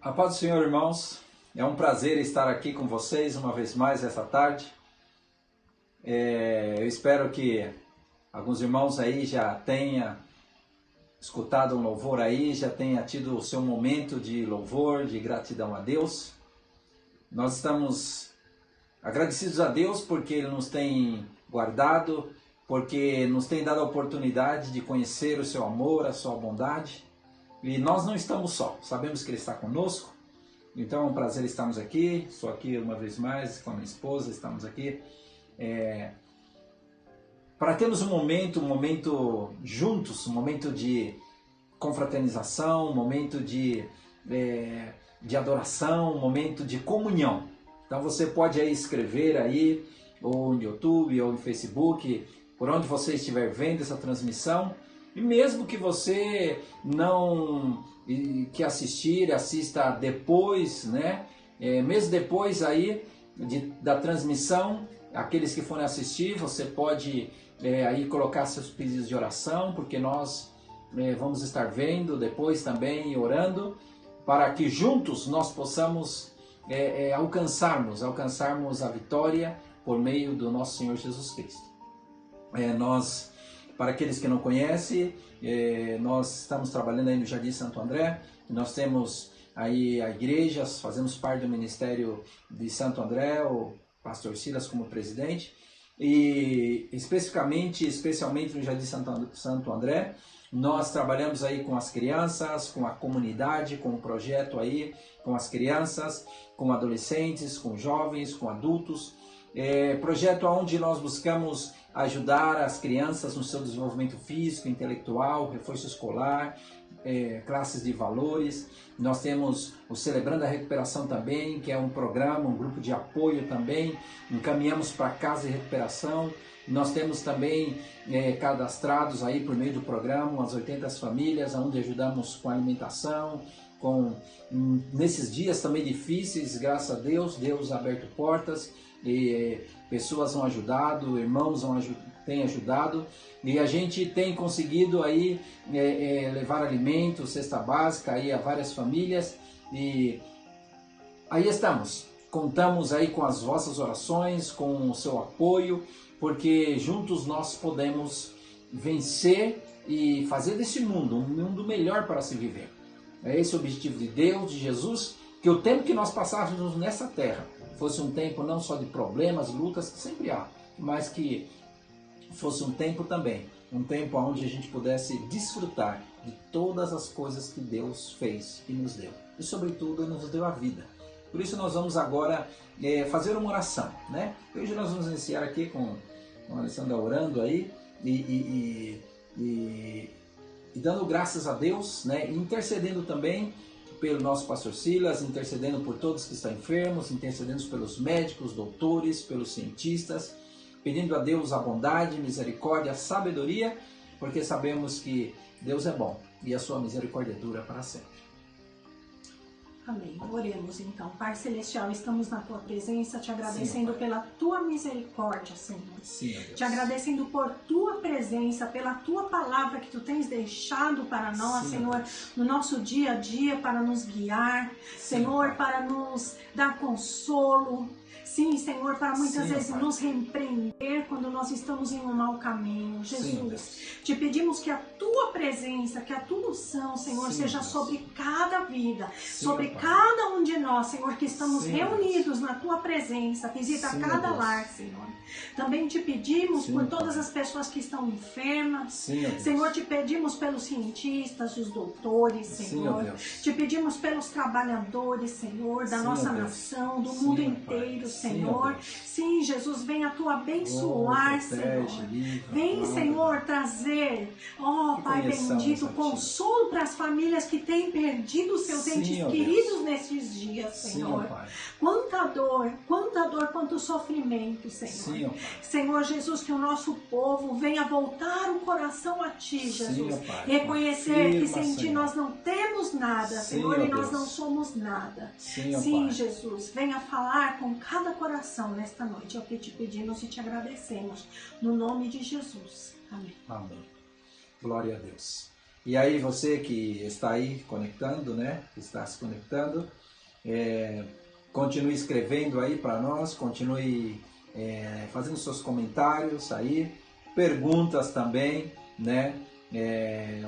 A paz do Senhor, irmãos. É um prazer estar aqui com vocês uma vez mais essa tarde. Eu espero que alguns irmãos aí já tenham escutado um louvor aí, já tenha tido o seu momento de louvor, de gratidão a Deus. Nós estamos agradecidos a Deus porque Ele nos tem guardado, porque nos tem dado a oportunidade de conhecer o seu amor, a sua bondade. E nós não estamos só, sabemos que Ele está conosco. Então é um prazer estarmos aqui. Estou aqui uma vez mais com a minha esposa, estamos aqui para termos um momento juntos, um momento de confraternização, um momento de adoração, um momento de comunhão. Então você pode aí escrever aí, ou no YouTube, ou no Facebook, por onde você estiver vendo essa transmissão. E mesmo que você não que assista depois, né? Mesmo depois aí da transmissão, aqueles que forem assistir, você pode aí colocar seus pedidos de oração, porque nós vamos estar vendo depois também e orando, para que juntos nós possamos alcançarmos a vitória por meio do nosso Senhor Jesus Cristo. Para aqueles que não conhecem, nós estamos trabalhando aí no Jardim Santo André. Nós temos aí a igreja, fazemos parte do Ministério de Santo André, o pastor Silas como presidente. E especialmente no Jardim Santo André, nós trabalhamos aí com as crianças, com a comunidade, com o projeto aí, com as crianças, com adolescentes, com jovens, com adultos. Projeto onde nós buscamos ajudar as crianças no seu desenvolvimento físico, intelectual, reforço escolar, classes de valores. Nós temos o Celebrando a Recuperação também, que é um programa, um grupo de apoio também. Encaminhamos para casa de recuperação. Nós temos também cadastrados aí por meio do programa umas 80 famílias, onde ajudamos com alimentação, nesses dias também difíceis, graças a Deus, Deus ha aberto portas. E pessoas vão ajudado, irmãos têm ajudado, e a gente tem conseguido aí levar alimento, cesta básica aí a várias famílias, e aí contamos aí com as vossas orações, com o seu apoio, porque juntos nós podemos vencer e fazer desse mundo um mundo melhor para se viver. É esse o objetivo de Deus, de Jesus, que o tempo que nós passássemos nessa terra fosse um tempo não só de problemas, lutas, que sempre há, mas que fosse um tempo também, um tempo onde a gente pudesse desfrutar de todas as coisas que Deus fez e nos deu. E sobretudo nos deu a vida. Por isso nós vamos agora fazer uma oração, né? Hoje nós vamos iniciar aqui com a Alessandra orando aí e dando graças a Deus, né? E intercedendo também pelo nosso pastor Silas, intercedendo por todos que estão enfermos, intercedendo pelos médicos, doutores, pelos cientistas, pedindo a Deus a bondade, misericórdia, sabedoria, porque sabemos que Deus é bom e a sua misericórdia dura para sempre. Amém. Oremos então. Pai Celestial, estamos na Tua presença, te agradecendo pela Tua misericórdia, Senhor. Sim, Deus. Te agradecendo por Tua presença, pela Tua palavra que Tu tens deixado para nós, Sim, Senhor, Deus. no nosso dia a dia, para nos guiar, Sim, Senhor, Pai. para nos dar consolo. Sim, Senhor, para muitas Sim, vezes Pai. nos repreender quando nós estamos em um mau caminho. Jesus, Sim, te pedimos que a Tua presença, que a Tua unção, Senhor, Sim, seja Deus. sobre cada vida, Sim, sobre Pai. cada um de nós, Senhor, que estamos Sim, reunidos na Tua presença. Visita Sim, cada Deus. lar, Senhor. Também te pedimos Sim, por Pai. todas as pessoas que estão enfermas. Sim, ó Deus. Senhor, te pedimos pelos cientistas, os doutores, Sim, ó Senhor. Deus. Te pedimos pelos trabalhadores, Senhor, da Sim, nossa ó Deus. nação, do Sim, mundo ó Pai. inteiro, Sim, ó Senhor. Deus. Sim, Jesus, venha Tu abençoar, protege, Senhor. livra, Vem, guarda. Senhor, trazer, ó Que Pai conheçamos bendito, a Ti. consolo para as famílias que têm perdido seus Sim, entes ó queridos Deus. nesses dias, Sim, ó Senhor. Pai. Quanta dor, quanto sofrimento, Senhor. Sim, ó Pai. Senhor Jesus, que o nosso povo venha voltar o coração a Ti, Jesus. Sim, ó Pai. Reconhecer que Confirma, sem Ti Senhor. nós não temos nada, Sim, Senhor, ó e nós Deus. não somos nada. Sim, ó Sim, Pai. Jesus, venha falar com cada coração nesta noite. É o que te pedimos e te agradecemos. No nome de Jesus. Amém. Amém. Glória a Deus. E aí você que está aí conectando, né? Que está se conectando, continue escrevendo aí para nós, continue fazendo seus comentários aí, perguntas também, né?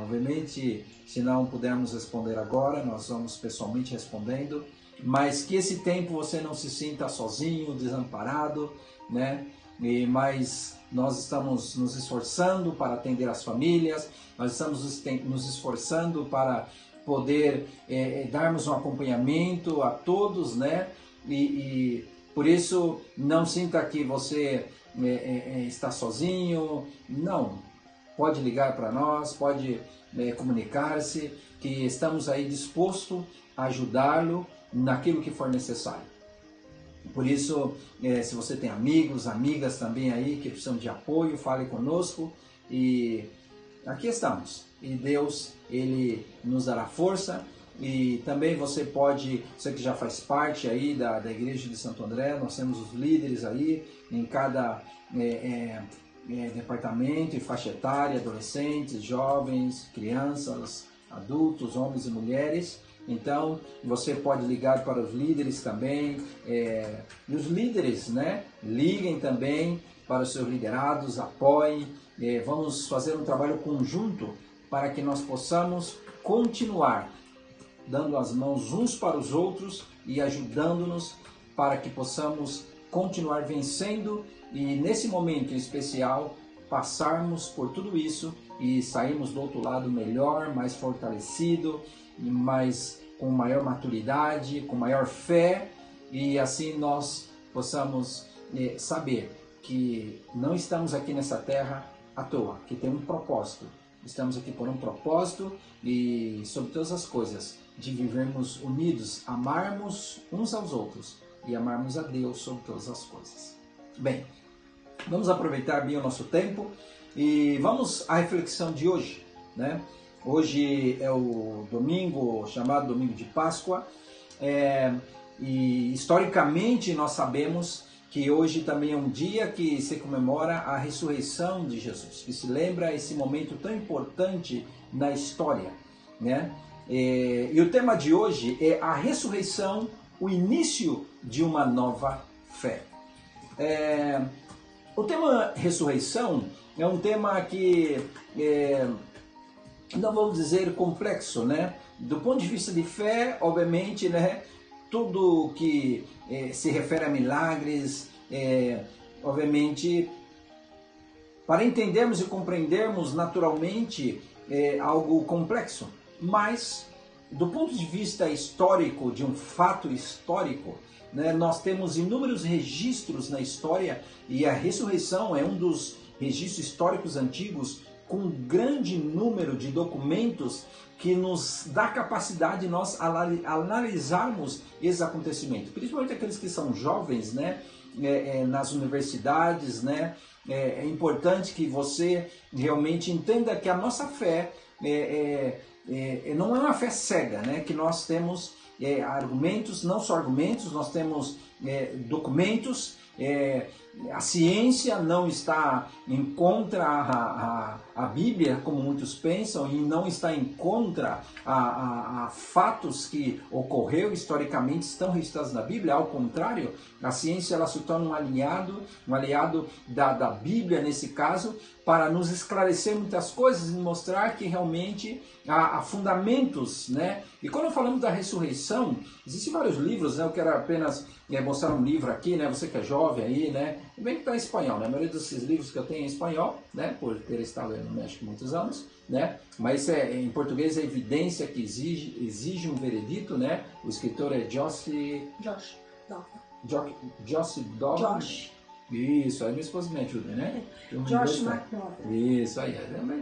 Obviamente, se não pudermos responder agora, nós vamos pessoalmente respondendo, mas que esse tempo você não se sinta sozinho, desamparado, né? Mas nós estamos nos esforçando para atender as famílias, nós estamos nos esforçando para poder darmos um acompanhamento a todos, né? E por isso não sinta que você está sozinho, não. Pode ligar para nós, pode comunicar-se, que estamos aí dispostos a ajudá-lo naquilo que for necessário. Por isso, se você tem amigos, amigas também aí que precisam de apoio, fale conosco e aqui estamos. E Deus, Ele nos dará força. E também você que já faz parte aí da Igreja de Santo André, nós temos os líderes aí em cada departamento e faixa etária, adolescentes, jovens, crianças, adultos, homens e mulheres. Então, você pode ligar para os líderes também, e os líderes, né, liguem também para os seus liderados, apoiem, vamos fazer um trabalho conjunto para que nós possamos continuar dando as mãos uns para os outros e ajudando-nos para que possamos continuar vencendo e nesse momento em especial passarmos por tudo isso e sairmos do outro lado melhor, mais fortalecido, com maior maturidade, com maior fé e assim nós possamos saber que não estamos aqui nessa terra à toa, que tem um propósito. Estamos aqui por um propósito e sobre todas as coisas, de vivermos unidos, amarmos uns aos outros e amarmos a Deus sobre todas as coisas. Bem, vamos aproveitar bem o nosso tempo e vamos à reflexão de hoje, né? Hoje é o domingo, chamado Domingo de Páscoa, e historicamente nós sabemos que hoje também é um dia que se comemora a ressurreição de Jesus, que se lembra esse momento tão importante na história, né? E o tema de hoje é a ressurreição, o início de uma nova fé. O tema ressurreição é um tema que não vou dizer complexo, né? Do ponto de vista de fé, obviamente, né? Tudo que se refere a milagres, obviamente, para entendermos e compreendermos naturalmente algo complexo. Mas, do ponto de vista histórico, de um fato histórico, né, nós temos inúmeros registros na história e a ressurreição é um dos registros históricos antigos com um grande número de documentos que nos dá capacidade de nós analisarmos esse acontecimento, principalmente aqueles que são jovens, né, nas universidades, né, é importante que você realmente entenda que a nossa fé não é uma fé cega, né, que nós temos argumentos, não só argumentos, nós temos documentos, a ciência não está em contra a Bíblia, como muitos pensam, e não está em contra a fatos que ocorreu historicamente, estão registrados na Bíblia. Ao contrário, a ciência ela se torna um aliado da Bíblia nesse caso, para nos esclarecer muitas coisas e mostrar que realmente há fundamentos, né? E quando falamos da ressurreição, existem vários livros, né? Eu quero apenas mostrar um livro aqui, né? Você que é jovem aí, né? Bem que está em espanhol, né? A maioria desses livros que eu tenho é em espanhol, né? Por ter estado no México muitos anos, né? Mas em português é evidência que exige um veredito, né? O escritor é Josh Dolan. Isso, aí minha esposa me ajuda, né? Josh McDowell. Isso aí,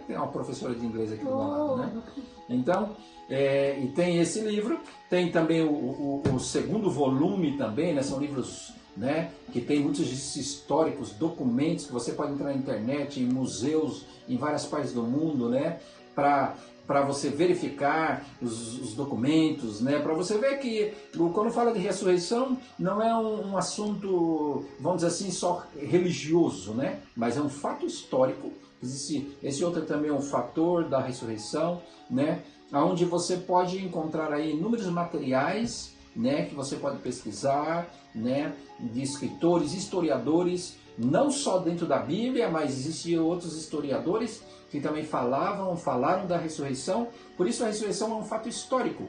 tem uma professora de inglês aqui do meu lado, né? Então, e tem esse livro, tem também o segundo volume também, né? São livros, né, que tem muitos registros históricos, documentos que você pode entrar na internet, em museus, em várias partes do mundo, né? Para você verificar os documentos, né? Para você ver que quando fala de ressurreição não é um assunto, vamos dizer assim, só religioso, né? Mas é um fato histórico Existe esse outro também, o fator da ressurreição, né? Onde você pode encontrar aí inúmeros materiais, né, que você pode pesquisar, né, de escritores, historiadores, não só dentro da Bíblia, mas existiam outros historiadores que também falaram da ressurreição. Por isso a ressurreição é um fato histórico,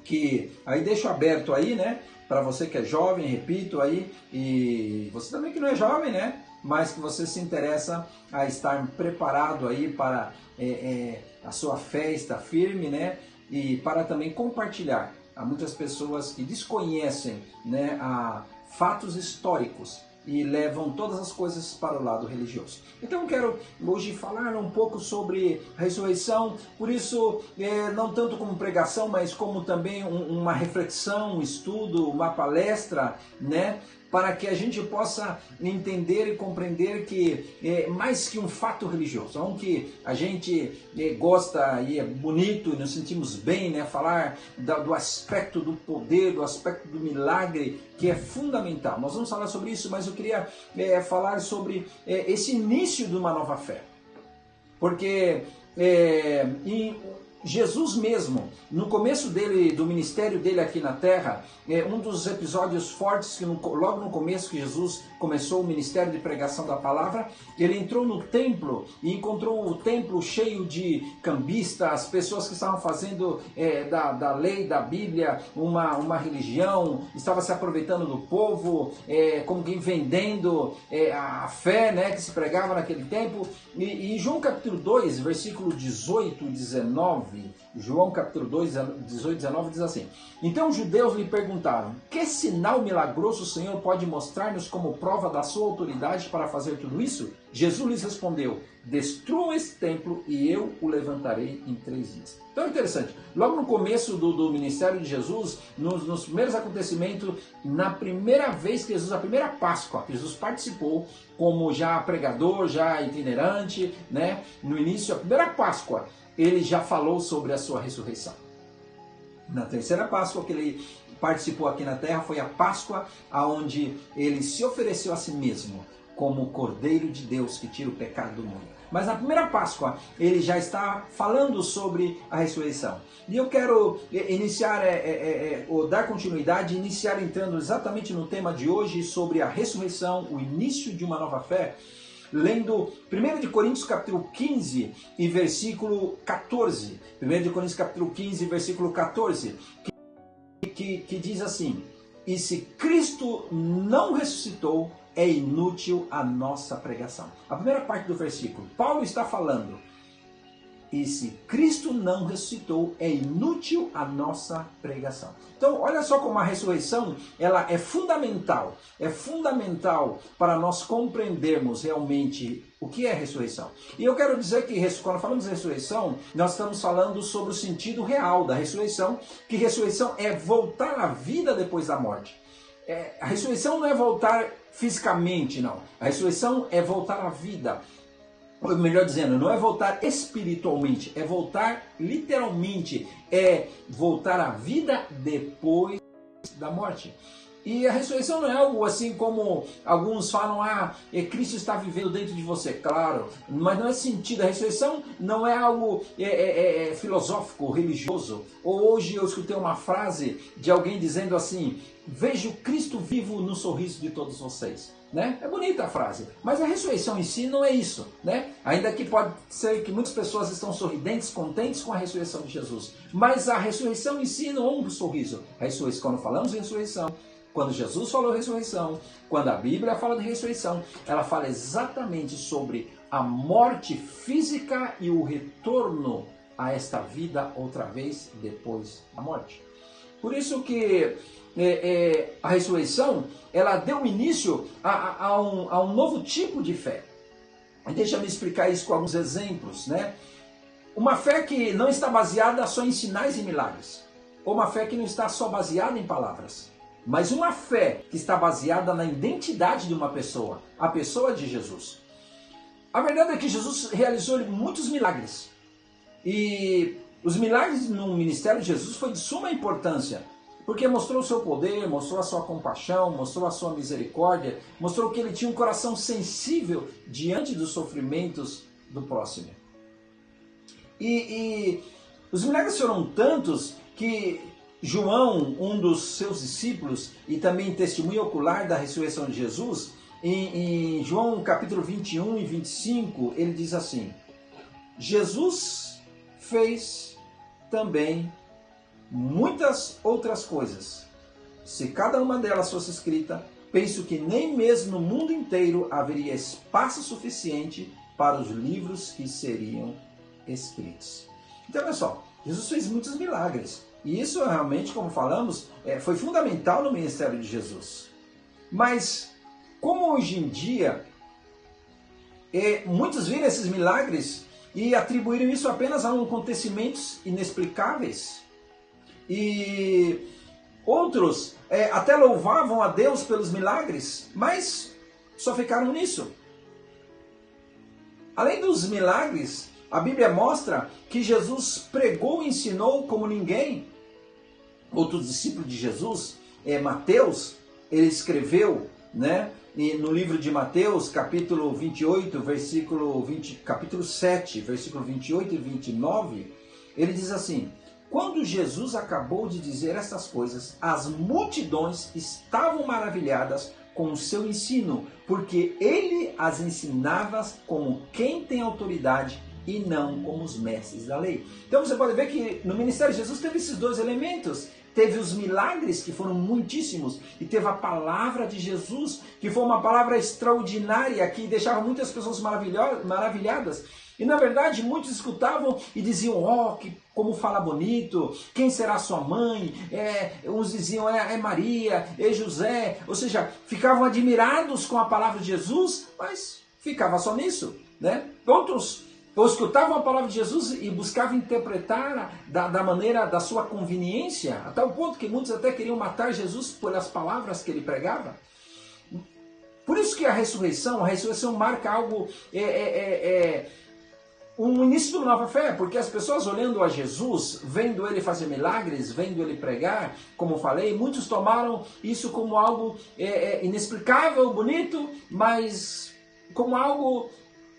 que aí deixo aberto aí, né, para você que é jovem, repito aí, e você também que não é jovem, né, mas que você se interessa a estar preparado aí para a sua fé estar firme, né, e para também compartilhar a muitas pessoas que desconhecem, né, fatos históricos e levam todas as coisas para o lado religioso. Então eu quero hoje falar um pouco sobre a ressurreição, por isso não tanto como pregação, mas como também uma reflexão, um estudo, uma palestra, né, para que a gente possa entender e compreender que é mais que um fato religioso, aunque a gente gosta e é bonito e nos sentimos bem, né, falar do aspecto do poder, do aspecto do milagre, que é fundamental. Nós vamos falar sobre isso, mas eu queria falar sobre esse início de uma nova fé. Porque Jesus mesmo, no começo do ministério dele aqui na Terra, um dos episódios fortes, que logo no começo que Jesus começou o ministério de pregação da palavra, ele entrou no templo e encontrou o templo cheio de cambistas, pessoas que estavam fazendo da lei, da Bíblia, uma religião, estava se aproveitando do povo, como quem vendendo a fé, né, que se pregava naquele tempo. E João capítulo 2, versículo 18 e 19, João capítulo 2, 18 e 19 diz assim: então os judeus lhe perguntaram: que sinal milagroso o Senhor pode mostrar-nos como prova da sua autoridade para fazer tudo isso? Jesus lhes respondeu: destruam esse templo e eu o levantarei em 3 dias. Então é interessante, logo no começo do ministério de Jesus, nos primeiros acontecimentos, na primeira vez que Jesus, a primeira Páscoa que Jesus participou como já pregador, já itinerante, né? No início, a primeira Páscoa, ele já falou sobre a sua ressurreição. Na terceira Páscoa que ele participou aqui na terra foi a Páscoa onde ele se ofereceu a si mesmo como o Cordeiro de Deus que tira o pecado do mundo. Mas na primeira Páscoa ele já está falando sobre a ressurreição. E eu quero iniciar, ou dar continuidade, iniciar entrando exatamente no tema de hoje sobre a ressurreição, o início de uma nova fé, lendo 1 Coríntios capítulo 15 e versículo 14. 1 Coríntios capítulo 15 versículo 14, que diz assim: e se Cristo não ressuscitou, é inútil a nossa pregação. A primeira parte do versículo, Paulo está falando: e se Cristo não ressuscitou, é inútil a nossa pregação. Então, olha só como a ressurreição ela é fundamental para nós compreendermos realmente o que é ressurreição. E eu quero dizer que quando falamos de ressurreição, nós estamos falando sobre o sentido real da ressurreição, que ressurreição é voltar à vida depois da morte. A ressurreição não é voltar fisicamente, não. A ressurreição é voltar à vida. Ou melhor dizendo, não é voltar espiritualmente, é voltar literalmente, é voltar à vida depois da morte. E a ressurreição não é algo assim como alguns falam: Cristo está vivendo dentro de você. Claro, mas não é sentido. A ressurreição não é algo filosófico, religioso. Ou hoje eu escutei uma frase de alguém dizendo assim: vejo Cristo vivo no sorriso de todos vocês. Né? É bonita a frase, mas a ressurreição em si não é isso, né? Ainda que pode ser que muitas pessoas estão sorridentes, contentes com a ressurreição de Jesus, mas a ressurreição em si não é um sorriso. A ressurreição, quando falamos de ressurreição, quando Jesus falou de ressurreição, quando a Bíblia fala de ressurreição, ela fala exatamente sobre a morte física e o retorno a esta vida outra vez depois da morte. Por isso que a ressurreição ela deu início a um novo tipo de fé. Deixa-me explicar isso com alguns exemplos, né? Uma fé que não está baseada só em sinais e milagres, ou uma fé que não está só baseada em palavras, mas uma fé que está baseada na identidade de uma pessoa, a pessoa de Jesus. A verdade é que Jesus realizou muitos milagres, e os milagres no ministério de Jesus foi de suma importância, porque mostrou o seu poder, mostrou a sua compaixão, mostrou a sua misericórdia, mostrou que ele tinha um coração sensível diante dos sofrimentos do próximo. E os milagres foram tantos que João, um dos seus discípulos e também testemunha ocular da ressurreição de Jesus, em João capítulo 21 e 25, ele diz assim: Jesus fez também muitas outras coisas. Se cada uma delas fosse escrita, penso que nem mesmo no mundo inteiro haveria espaço suficiente para os livros que seriam escritos. Então, olha só, Jesus fez muitos milagres. E isso realmente, como falamos, foi fundamental no ministério de Jesus. Mas, como hoje em dia, muitos viram esses milagres e atribuíram isso apenas a acontecimentos inexplicáveis. E outros até louvavam a Deus pelos milagres, mas só ficaram nisso. Além dos milagres, a Bíblia mostra que Jesus pregou e ensinou como ninguém. Outro discípulo de Jesus, Mateus, ele escreveu, né, no livro de Mateus, capítulo 28, capítulo 7, versículo 28 e 29, ele diz assim: quando Jesus acabou de dizer estas coisas, as multidões estavam maravilhadas com o seu ensino, porque ele as ensinava como quem tem autoridade e não como os mestres da lei. Então você pode ver que no ministério de Jesus teve esses dois elementos. Teve os milagres, que foram muitíssimos, e teve a palavra de Jesus, que foi uma palavra extraordinária, que deixava muitas pessoas maravilhadas. E na verdade muitos escutavam e diziam: como fala bonito, quem será sua mãe? Uns diziam: é Maria, é José. Ou seja, ficavam admirados com a palavra de Jesus, mas ficava só nisso, né? Outros escutavam a palavra de Jesus e buscavam interpretar da maneira da sua conveniência, a tal ponto que muitos até queriam matar Jesus pelas palavras que ele pregava. Por isso que a ressurreição marca algo, um início de uma nova fé, porque as pessoas olhando a Jesus, vendo ele fazer milagres, vendo ele pregar, como falei, muitos tomaram isso como algo inexplicável, bonito, mas como algo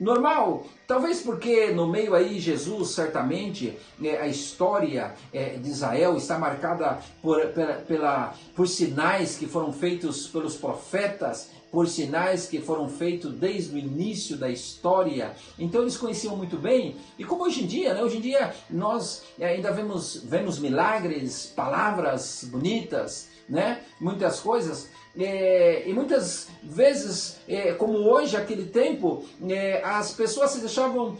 normal. Talvez porque no meio aí Jesus, certamente, a história de Israel está marcada por sinais que foram feitos pelos profetas, por sinais que foram feitos desde o início da história. Então eles conheciam muito bem. E como hoje em dia, né? Hoje em dia nós ainda vemos milagres, palavras bonitas, né? Muitas coisas. E muitas vezes, como hoje, aquele tempo, as pessoas se deixavam,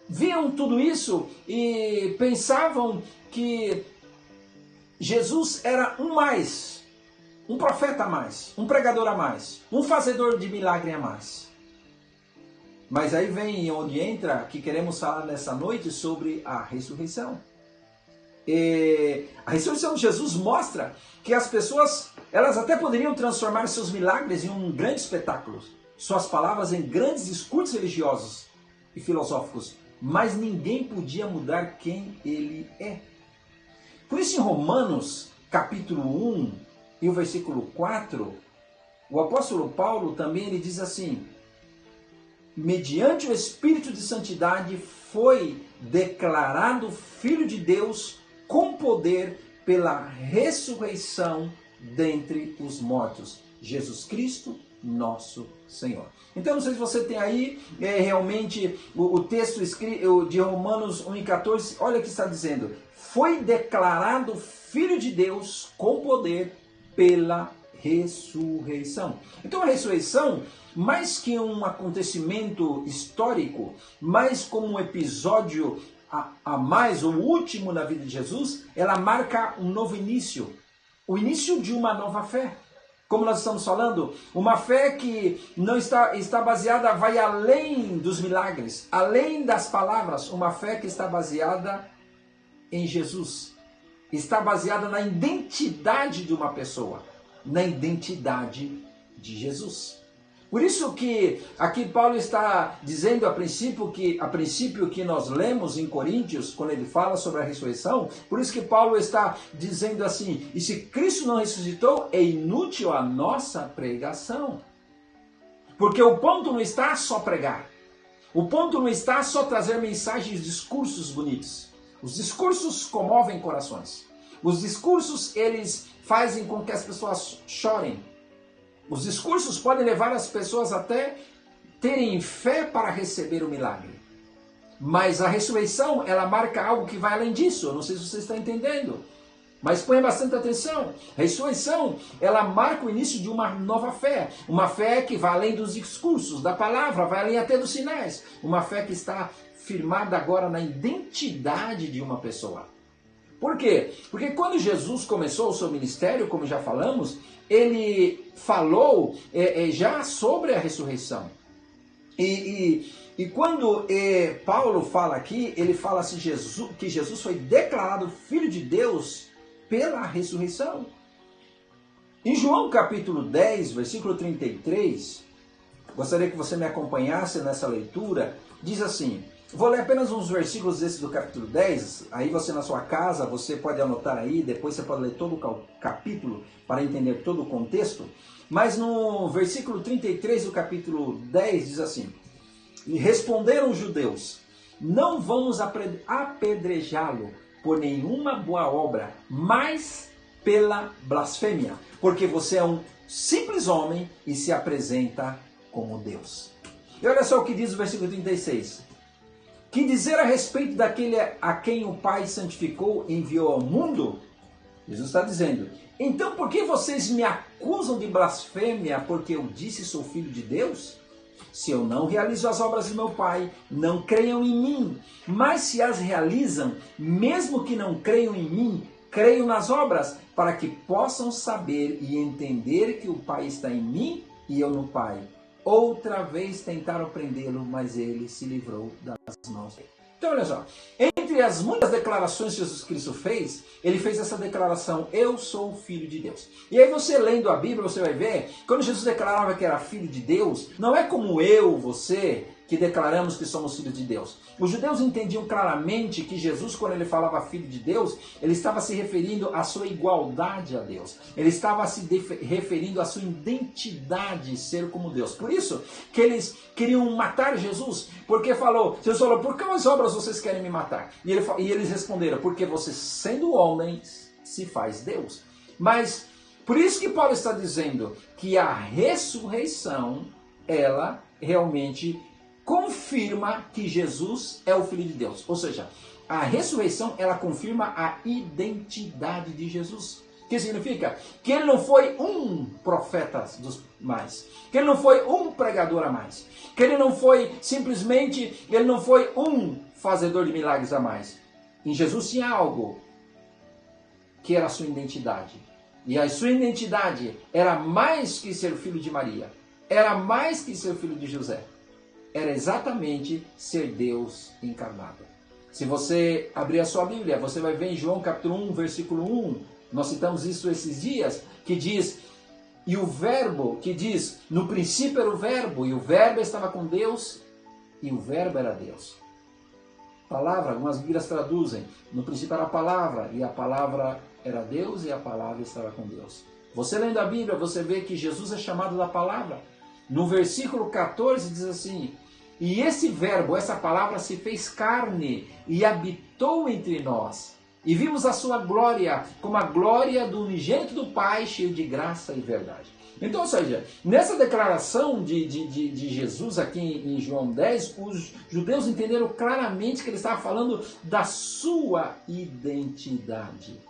viam tudo isso e pensavam que Jesus era um profeta a mais, um pregador a mais, um fazedor de milagre a mais. Mas aí vem onde entra que queremos falar nessa noite sobre a ressurreição. A ressurreição de Jesus mostra que as pessoas, elas até poderiam transformar seus milagres em um grande espetáculo, suas palavras em grandes discursos religiosos e filosóficos, mas ninguém podia mudar quem ele é. Por isso, em Romanos, capítulo 1 e o versículo 4, o apóstolo Paulo também ele diz assim: mediante o Espírito de Santidade foi declarado Filho de Deus com poder pela ressurreição dentre os mortos, Jesus Cristo, nosso Senhor. Então, não sei se você tem aí realmente o texto escrito de Romanos 1,14, olha o que está dizendo: foi declarado Filho de Deus com poder pela ressurreição. Então, a ressurreição, mais que um acontecimento histórico, mais como um episódio a mais, o último na vida de Jesus, ela marca um novo início, o início de uma nova fé. Como nós estamos falando, uma fé que não está baseada, vai além dos milagres, além das palavras, uma fé que está baseada em Jesus, está baseada na identidade de uma pessoa, na identidade de Jesus. Por isso que aqui Paulo está dizendo a princípio que nós lemos em Coríntios, quando ele fala sobre a ressurreição, por isso que Paulo está dizendo assim: e se Cristo não ressuscitou, é inútil a nossa pregação. Porque o ponto não está só pregar. O ponto não está só trazer mensagens, discursos bonitos. Os discursos comovem corações. Os discursos, eles fazem com que as pessoas chorem. Os discursos podem levar as pessoas até terem fé para receber o milagre. Mas a ressurreição, ela marca algo que vai além disso. Eu não sei se você está entendendo. Mas ponha bastante atenção. A ressurreição, ela marca o início de uma nova fé. Uma fé que vai além dos discursos, da palavra, vai além até dos sinais. Uma fé que está firmada agora na identidade de uma pessoa. Por quê? Porque quando Jesus começou o seu ministério, como já falamos, ele falou já sobre a ressurreição. E quando Paulo fala aqui, ele fala assim, que Jesus foi declarado Filho de Deus pela ressurreição. Em João capítulo 10, versículo 33, gostaria que você me acompanhasse nessa leitura, diz assim, vou ler apenas uns versículos desses do capítulo 10, aí você na sua casa, você pode anotar aí, depois você pode ler todo o capítulo para entender todo o contexto, mas no versículo 33 do capítulo 10 diz assim, e responderam os judeus, não vamos apedrejá-lo por nenhuma boa obra, mas pela blasfêmia, porque você é um simples homem e se apresenta como Deus. E olha só o que diz o versículo 36. Que dizer a respeito daquele a quem o Pai santificou e enviou ao mundo? Jesus está dizendo, então por que vocês me acusam de blasfêmia porque eu disse sou filho de Deus? Se eu não realizo as obras de meu Pai, não creiam em mim. Mas se as realizam, mesmo que não creiam em mim, creiam nas obras, para que possam saber e entender que o Pai está em mim e eu no Pai. Outra vez tentaram prendê-lo, mas ele se livrou das mãos dele. Então olha só, entre as muitas declarações que Jesus Cristo fez, ele fez essa declaração, eu sou o Filho de Deus. E aí você lendo a Bíblia, você vai ver, quando Jesus declarava que era Filho de Deus, não é como eu, você, que declaramos que somos filhos de Deus. Os judeus entendiam claramente que Jesus, quando ele falava Filho de Deus, ele estava se referindo à sua igualdade a Deus. Ele estava se referindo à sua identidade, ser como Deus. Por isso que eles queriam matar Jesus, porque Jesus falou, por que as obras vocês querem me matar? E eles responderam, porque você sendo homem se faz Deus. Mas por isso que Paulo está dizendo que a ressurreição, ela realmente confirma que Jesus é o Filho de Deus. Ou seja, a ressurreição, ela confirma a identidade de Jesus. O que significa? Que ele não foi um profeta mais. Que ele não foi um pregador a mais. Que ele não foi simplesmente, ele não foi um fazedor de milagres a mais. Em Jesus tinha algo que era a sua identidade. E a sua identidade era mais que ser filho de Maria. Era mais que ser filho de José. Era exatamente ser Deus encarnado. Se você abrir a sua Bíblia, você vai ver em João capítulo 1, versículo 1, nós citamos isso esses dias, que diz, e o verbo, que diz, no princípio era o verbo, e o verbo estava com Deus, e o verbo era Deus. Palavra, algumas Bíblias traduzem, no princípio era a palavra, e a palavra era Deus, e a palavra estava com Deus. Você lendo a Bíblia, você vê que Jesus é chamado da palavra. No versículo 14 diz assim, e esse verbo, essa palavra se fez carne e habitou entre nós. E vimos a sua glória, como a glória do unigênito do Pai, cheio de graça e verdade. Então, ou seja, nessa declaração de Jesus aqui em João 10, os judeus entenderam claramente que ele estava falando da sua identidade.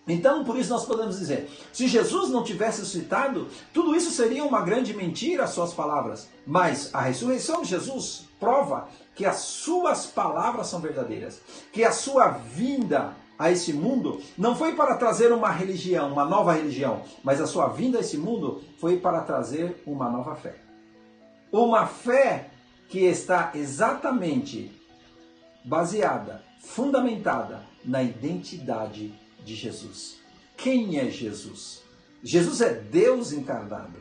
Então, por isso nós podemos dizer, se Jesus não tivesse ressuscitado, tudo isso seria uma grande mentira, as suas palavras. Mas a ressurreição de Jesus prova que as suas palavras são verdadeiras. Que a sua vinda a esse mundo não foi para trazer uma religião, uma nova religião, mas a sua vinda a esse mundo foi para trazer uma nova fé. Uma fé que está exatamente baseada, fundamentada na identidade de Jesus. Quem é Jesus? Jesus é Deus encarnado.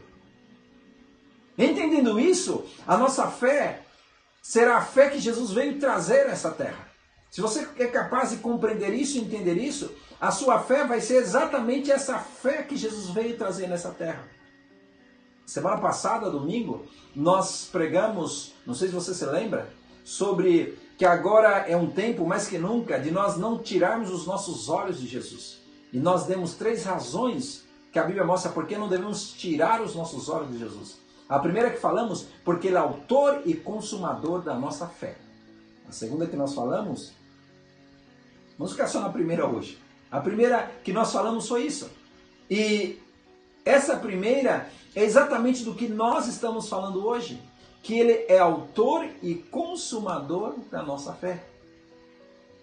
Entendendo isso, a nossa fé será a fé que Jesus veio trazer nessa terra. Se você é capaz de compreender isso e entender isso, a sua fé vai ser exatamente essa fé que Jesus veio trazer nessa terra. semana passada, domingo, nós pregamos, não sei se você se lembra, sobre que agora é um tempo mais que nunca de nós não tirarmos os nossos olhos de Jesus. E nós demos 3 razões que a Bíblia mostra por que não devemos tirar os nossos olhos de Jesus. A primeira que falamos, porque Ele é autor e consumador da nossa fé. A segunda que nós falamos, vamos ficar só na primeira hoje. A primeira que nós falamos foi isso. E essa primeira é exatamente do que nós estamos falando hoje. Que Ele é autor e consumador da nossa fé.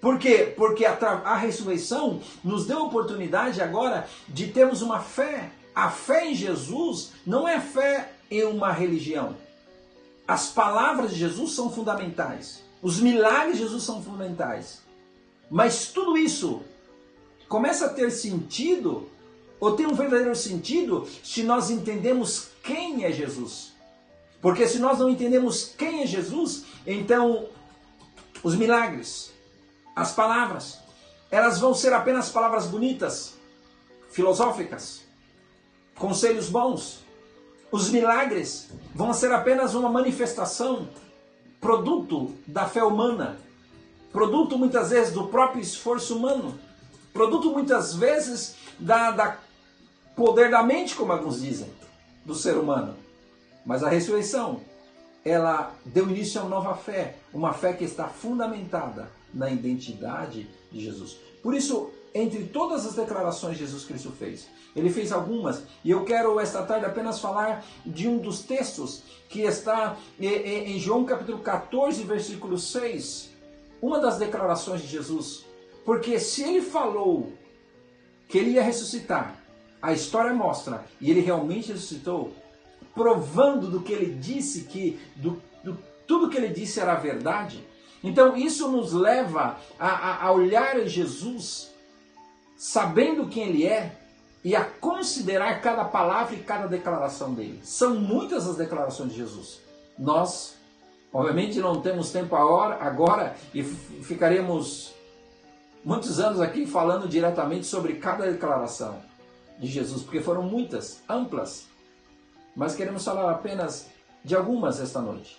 Por quê? Porque a ressurreição nos deu a oportunidade agora de termos uma fé. A fé em Jesus não é fé em uma religião. As palavras de Jesus são fundamentais. Os milagres de Jesus são fundamentais. Mas tudo isso começa a ter sentido, ou tem um verdadeiro sentido, se nós entendemos quem é Jesus. Porque se nós não entendemos quem é Jesus, então os milagres, as palavras, elas vão ser apenas palavras bonitas, filosóficas, conselhos bons. Os milagres vão ser apenas uma manifestação, produto da fé humana, produto muitas vezes do próprio esforço humano, produto muitas vezes da poder da mente, como alguns dizem, do ser humano. Mas a ressurreição, ela deu início a uma nova fé, uma fé que está fundamentada na identidade de Jesus. Por isso, entre todas as declarações que Jesus Cristo fez, Ele fez algumas, e eu quero esta tarde apenas falar de um dos textos que está em João capítulo 14, versículo 6, uma das declarações de Jesus. Porque se Ele falou que Ele ia ressuscitar, a história mostra, e Ele realmente ressuscitou, provando do que Ele disse, que tudo que Ele disse era verdade. Então isso nos leva a olhar Jesus, sabendo quem Ele é, e a considerar cada palavra e cada declaração dele. São muitas as declarações de Jesus. Nós, obviamente, não temos tempo agora e ficaremos muitos anos aqui falando diretamente sobre cada declaração de Jesus, porque foram muitas, amplas. Mas queremos falar apenas de algumas esta noite.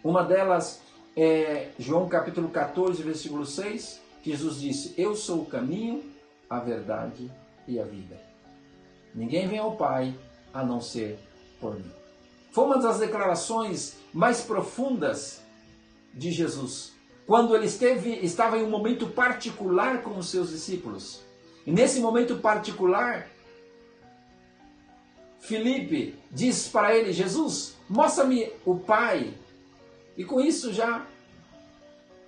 Uma delas é João capítulo 14, versículo 6, que Jesus disse: eu sou o caminho, a verdade e a vida. Ninguém vem ao Pai a não ser por mim. Foi uma das declarações mais profundas de Jesus, quando ele estava em um momento particular com os seus discípulos. E nesse momento particular, Filipe diz para ele: Jesus, mostra-me o Pai. E com isso já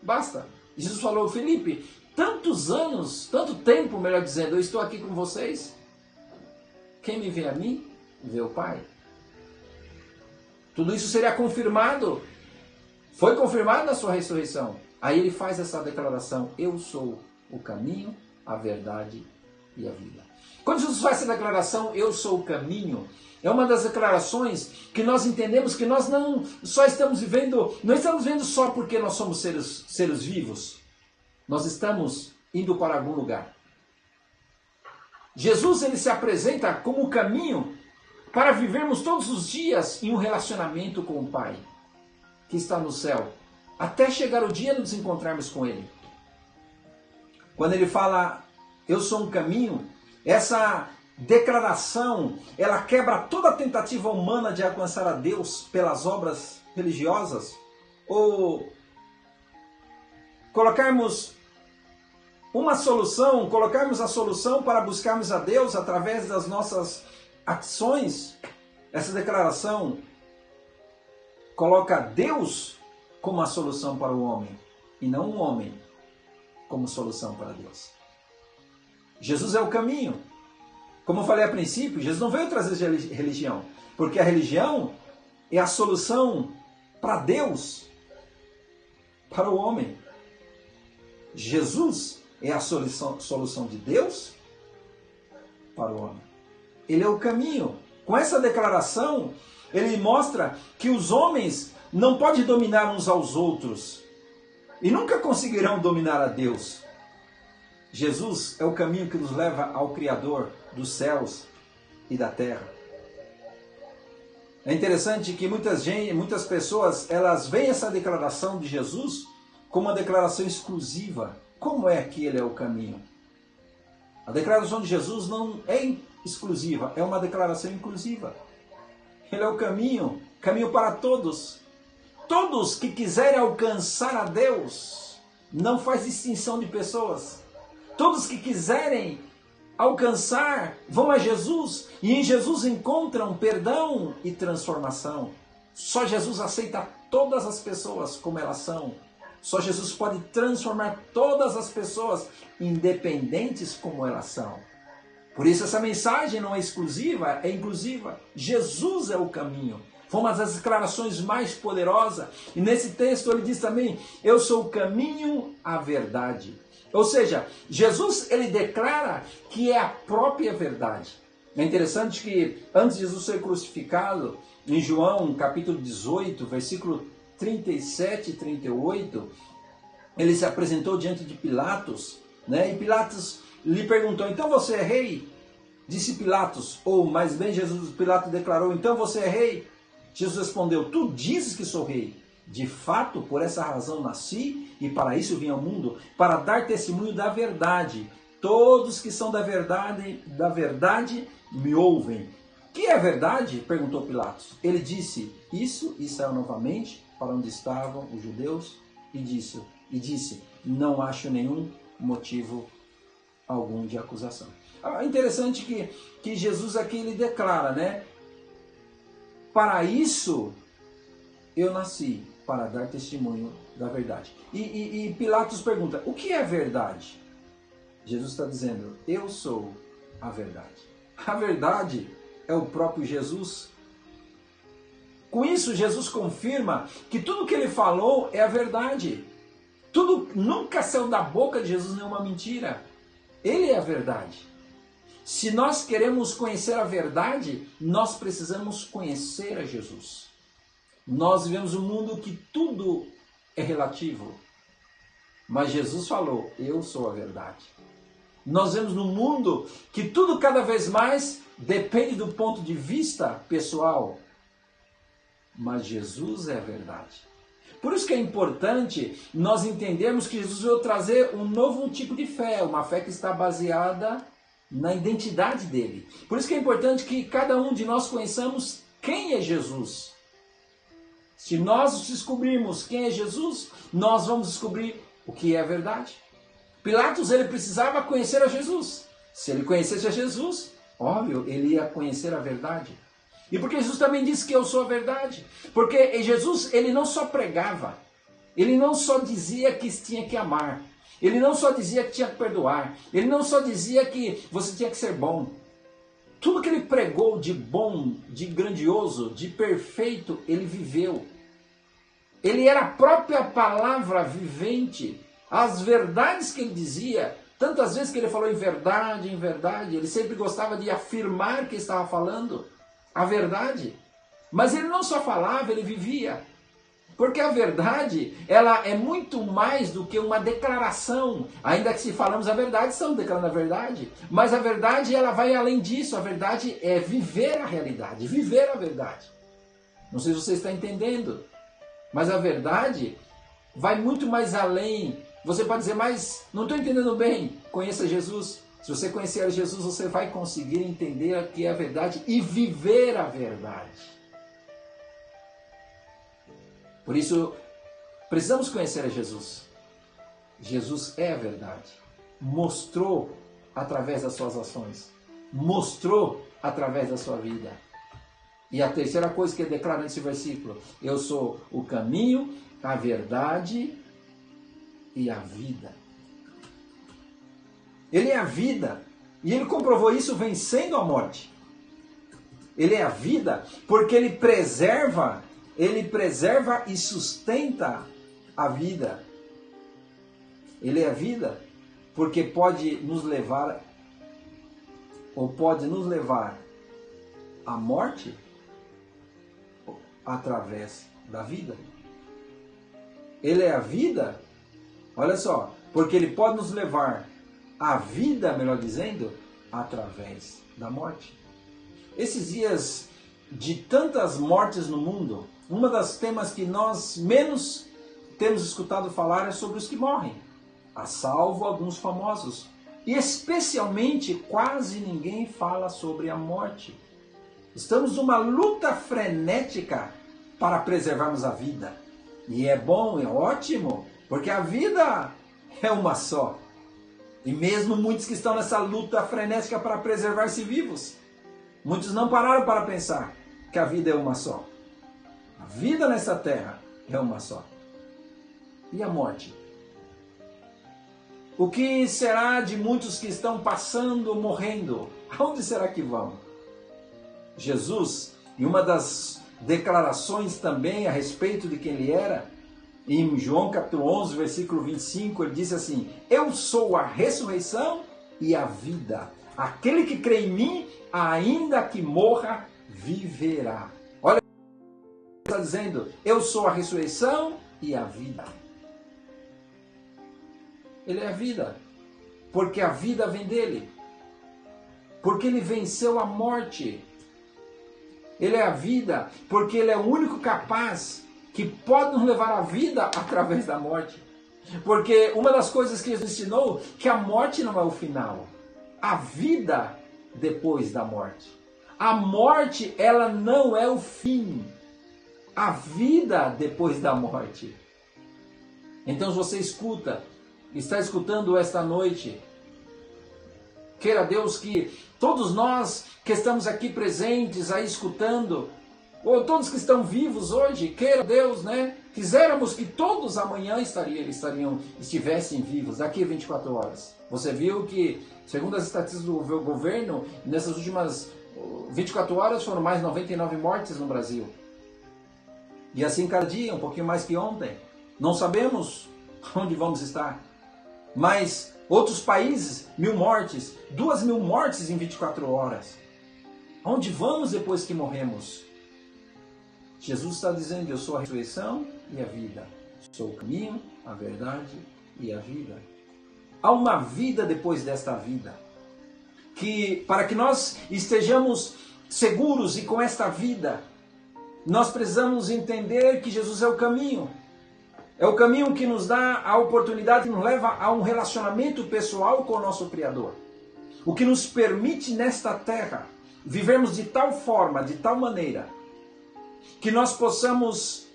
basta. Jesus falou: Filipe, tantos anos, tanto tempo, melhor dizendo, eu estou aqui com vocês. Quem me vê a mim, vê o Pai. Tudo isso seria confirmado. Foi confirmado na sua ressurreição. Aí ele faz essa declaração: eu sou o caminho, a verdade e a vida. Quando Jesus faz essa declaração, eu sou o caminho, é uma das declarações que nós entendemos que nós não estamos vivendo só porque nós somos seres vivos. Nós estamos indo para algum lugar. Jesus, ele se apresenta como o caminho para vivermos todos os dias em um relacionamento com o Pai, que está no céu, até chegar o dia de nos encontrarmos com Ele. Quando ele fala, eu sou um caminho, essa declaração, ela quebra toda a tentativa humana de alcançar a Deus pelas obras religiosas, ou colocarmos a solução para buscarmos a Deus através das nossas ações. Essa declaração coloca Deus como a solução para o homem, e não o homem como solução para Deus. Jesus é o caminho. Como eu falei a princípio, Jesus não veio trazer religião, porque a religião é a solução para Deus, para o homem. Jesus é a solução de Deus para o homem. Ele é o caminho. Com essa declaração, ele mostra que os homens não podem dominar uns aos outros e nunca conseguirão dominar a Deus. Jesus é o caminho que nos leva ao Criador dos céus e da terra. É interessante que muitas pessoas, elas veem essa declaração de Jesus como uma declaração exclusiva. Como é que ele é o caminho? A declaração de Jesus não é exclusiva, é uma declaração inclusiva. Ele é o caminho, caminho para todos. Todos que quiserem alcançar a Deus, não faz distinção de pessoas. Todos que quiserem alcançar, vão a Jesus, e em Jesus encontram perdão e transformação. Só Jesus aceita todas as pessoas como elas são. Só Jesus pode transformar todas as pessoas, independentes como elas são. Por isso essa mensagem não é exclusiva, é inclusiva. Jesus é o caminho. Foi uma das declarações mais poderosas. E nesse texto ele diz também, eu sou o caminho, a verdade. Ou seja, Jesus ele declara que é a própria verdade. É interessante que antes de Jesus ser crucificado, em João capítulo 18, versículo 37 e 38, ele se apresentou diante de Pilatos, né? E Pilatos lhe perguntou, então você é rei? Disse Pilatos, ou mais bem Pilatos declarou, então você é rei? Jesus respondeu, tu dizes que sou rei. De fato, por essa razão nasci e para isso vim ao mundo, para dar testemunho da verdade. Todos que são da verdade me ouvem. Que é verdade? Perguntou Pilatos. Ele disse isso e saiu novamente para onde estavam os judeus e disse, não acho nenhum motivo algum de acusação. Interessante que Jesus aqui ele declara, né? Para isso eu nasci, para dar testemunho da verdade. E Pilatos pergunta, o que é verdade? Jesus está dizendo, eu sou a verdade. A verdade é o próprio Jesus. Com isso, Jesus confirma que tudo que ele falou é a verdade. Tudo nunca saiu da boca de Jesus nenhuma mentira. Ele é a verdade. Se nós queremos conhecer a verdade, nós precisamos conhecer a Jesus. Nós vivemos um mundo que tudo é relativo. Mas Jesus falou, eu sou a verdade. Nós vivemos num mundo que tudo cada vez mais depende do ponto de vista pessoal. Mas Jesus é a verdade. Por isso que é importante nós entendermos que Jesus veio trazer um novo tipo de fé, uma fé que está baseada na identidade dele. Por isso que é importante que cada um de nós conheçamos quem é Jesus. Se nós descobrirmos quem é Jesus, nós vamos descobrir o que é a verdade. Pilatos ele precisava conhecer a Jesus. Se ele conhecesse a Jesus, óbvio, ele ia conhecer a verdade. E porque Jesus também disse que eu sou a verdade. Porque Jesus, ele não só pregava, ele não só dizia que tinha que amar, ele não só dizia que tinha que perdoar, ele não só dizia que você tinha que ser bom. Tudo que ele pregou de bom, de grandioso, de perfeito, ele viveu. Ele era a própria palavra vivente. As verdades que ele dizia, tantas vezes que ele falou em verdade, ele sempre gostava de afirmar que estava falando a verdade. Mas ele não só falava, ele vivia. Porque a verdade, ela é muito mais do que uma declaração. Ainda que se falamos a verdade, estamos declarando a verdade. Mas a verdade, ela vai além disso. A verdade é viver a realidade, viver a verdade. Não sei se você está entendendo. Mas a verdade vai muito mais além. Você pode dizer, mas não estou entendendo bem. Conheça Jesus. Se você conhecer Jesus, você vai conseguir entender o que é a verdade e viver a verdade. Por isso, precisamos conhecer a Jesus. Jesus é a verdade. Mostrou através das suas ações. Mostrou através da sua vida. E a terceira coisa que ele declara nesse versículo, eu sou o caminho, a verdade e a vida. Ele é a vida. E ele comprovou isso vencendo a morte. Ele é a vida porque ele preserva e sustenta a vida. Ele é a vida porque pode nos levar à morte através da vida. Ele é a vida, olha só, porque ele pode nos levar à vida, melhor dizendo, através da morte. Esses dias de tantas mortes no mundo, uma das temas que nós menos temos escutado falar é sobre os que morrem, a salvo alguns famosos. E especialmente quase ninguém fala sobre a morte. Estamos numa luta frenética para preservarmos a vida. E é bom, é ótimo, porque a vida é uma só. E mesmo muitos que estão nessa luta frenética para preservar-se vivos, muitos não pararam para pensar que a vida é uma só. A vida nessa terra é uma só. E a morte? O que será de muitos que estão passando, morrendo? Aonde será que vão? Jesus, em uma das declarações também a respeito de quem ele era, em João capítulo 11, versículo 25, ele disse assim: eu sou a ressurreição e a vida. Aquele que crê em mim, ainda que morra, viverá. Olha o que ele está dizendo: eu sou a ressurreição e a vida. Ele é a vida, porque a vida vem dele, porque ele venceu a morte. Ele é a vida, porque ele é o único capaz que pode nos levar à vida através da morte. Porque uma das coisas que Jesus ensinou, que a morte não é o final, a vida depois da morte. A morte, ela não é o fim, a vida depois da morte. Então você está escutando esta noite, queira Deus que todos nós que estamos aqui presentes, aí escutando, ou todos que estão vivos hoje, queira Deus, né? Quiséramos que todos amanhã estivessem vivos, daqui a 24 horas. Você viu que, segundo as estatísticas do governo, nessas últimas 24 horas foram mais 99 mortes no Brasil. E assim cada dia, um pouquinho mais que ontem. Não sabemos onde vamos estar. Mas outros países, 1000 mortes, 2000 mortes em 24 horas. Onde vamos depois que morremos? Jesus está dizendo: eu sou a ressurreição e a vida. Sou o caminho, a verdade e a vida. Há uma vida depois desta vida. Para que nós estejamos seguros e com esta vida, nós precisamos entender que Jesus é o caminho. É o caminho que nos dá a oportunidade, que nos leva a um relacionamento pessoal com o nosso Criador. O que nos permite nesta terra vivermos de tal forma, de tal maneira, que nós possamos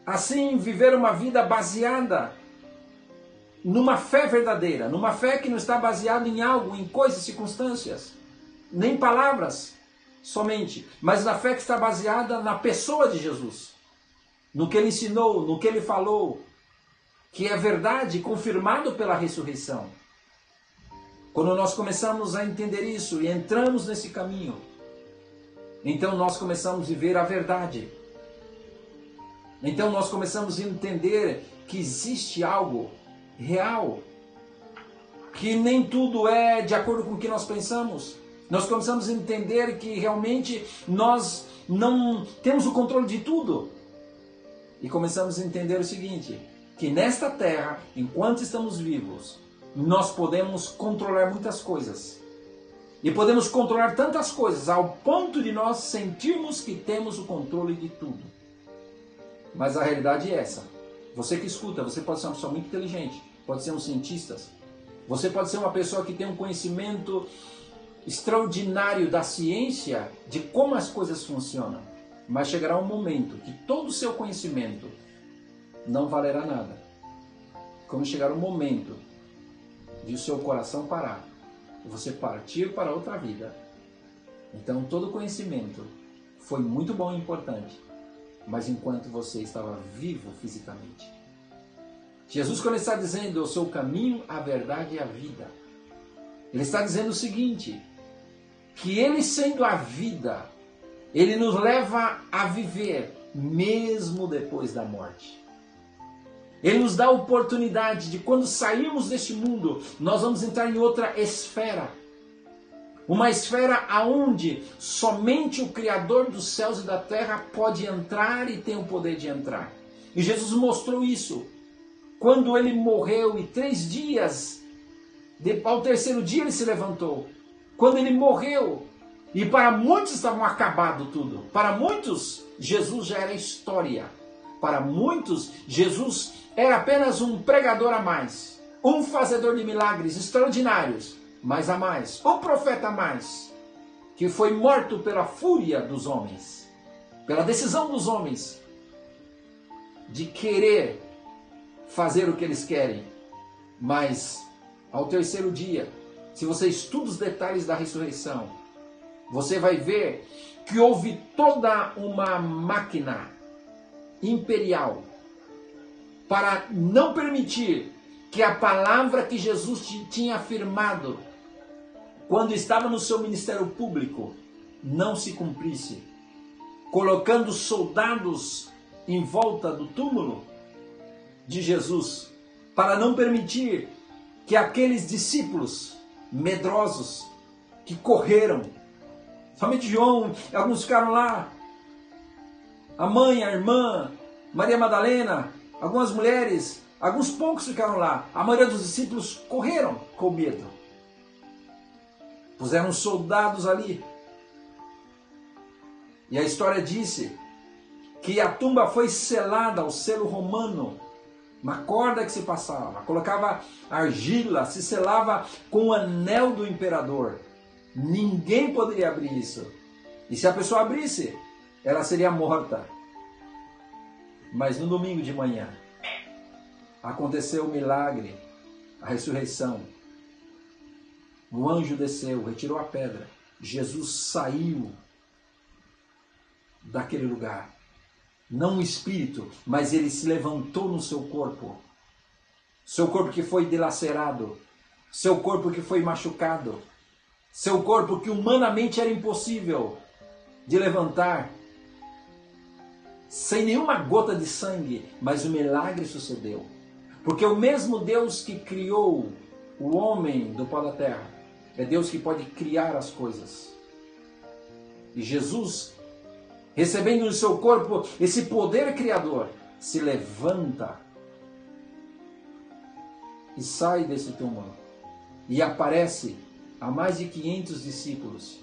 assim viver uma vida baseada numa fé verdadeira, numa fé que não está baseada em algo, em coisas, circunstâncias, nem palavras somente, mas na fé que está baseada na pessoa de Jesus, no que ele ensinou, no que ele falou, que é verdade, confirmado pela ressurreição. Quando nós começamos a entender isso e entramos nesse caminho, então nós começamos a viver a verdade. Então nós começamos a entender que existe algo real, que nem tudo é de acordo com o que nós pensamos. Nós começamos a entender que realmente nós não temos o controle de tudo. E começamos a entender o seguinte, que nesta terra, enquanto estamos vivos, nós podemos controlar muitas coisas. E podemos controlar tantas coisas ao ponto de nós sentirmos que temos o controle de tudo. Mas a realidade é essa. Você que escuta, você pode ser uma pessoa muito inteligente, pode ser um cientista, você pode ser uma pessoa que tem um conhecimento extraordinário da ciência, de como as coisas funcionam. Mas chegará um momento que todo o seu conhecimento não valerá nada. Como chegará um momento de o seu coração parar, e você partir para outra vida. Então todo o conhecimento foi muito bom e importante, mas enquanto você estava vivo fisicamente. Jesus, quando ele está dizendo: eu sou o caminho, a verdade e a vida, ele está dizendo o seguinte, que ele sendo a vida, ele nos leva a viver mesmo depois da morte. Ele nos dá a oportunidade de, quando sairmos deste mundo, nós vamos entrar em outra esfera. Uma esfera aonde somente o Criador dos céus e da terra pode entrar e tem o poder de entrar. E Jesus mostrou isso quando ele morreu e 3 dias, ao terceiro dia ele se levantou. Quando ele morreu, E para muitos estavam acabado tudo. Para muitos, Jesus já era história. Para muitos, Jesus era apenas um pregador a mais. Um fazedor de milagres extraordinários, mas a mais. Um profeta a mais. Que foi morto pela fúria dos homens. Pela decisão dos homens. De querer fazer o que eles querem. Mas, ao terceiro dia, se você estuda os detalhes da ressurreição, você vai ver que houve toda uma máquina imperial para não permitir que a palavra que Jesus tinha afirmado quando estava no seu ministério público não se cumprisse, colocando soldados em volta do túmulo de Jesus para não permitir que aqueles discípulos medrosos que correram, somente João, alguns ficaram lá, a mãe, a irmã, Maria Madalena, algumas mulheres, alguns poucos ficaram lá. A maioria dos discípulos correram com medo. Puseram soldados ali. E a história disse que a tumba foi selada ao selo romano, uma corda que se passava, colocava argila, se selava com o anel do imperador. Ninguém poderia abrir isso. E se a pessoa abrisse, ela seria morta. Mas no domingo de manhã, aconteceu o milagre, a ressurreição. O anjo desceu, retirou a pedra. Jesus saiu daquele lugar. Não o espírito, mas ele se levantou no seu corpo. Seu corpo que foi dilacerado. Seu corpo que foi machucado. Seu corpo que humanamente era impossível de levantar. Sem nenhuma gota de sangue, mas o milagre sucedeu. Porque o mesmo Deus que criou o homem do pó da terra, é Deus que pode criar as coisas. E Jesus, recebendo no seu corpo esse poder criador, se levanta e sai desse túmulo. E aparece a mais de 500 discípulos.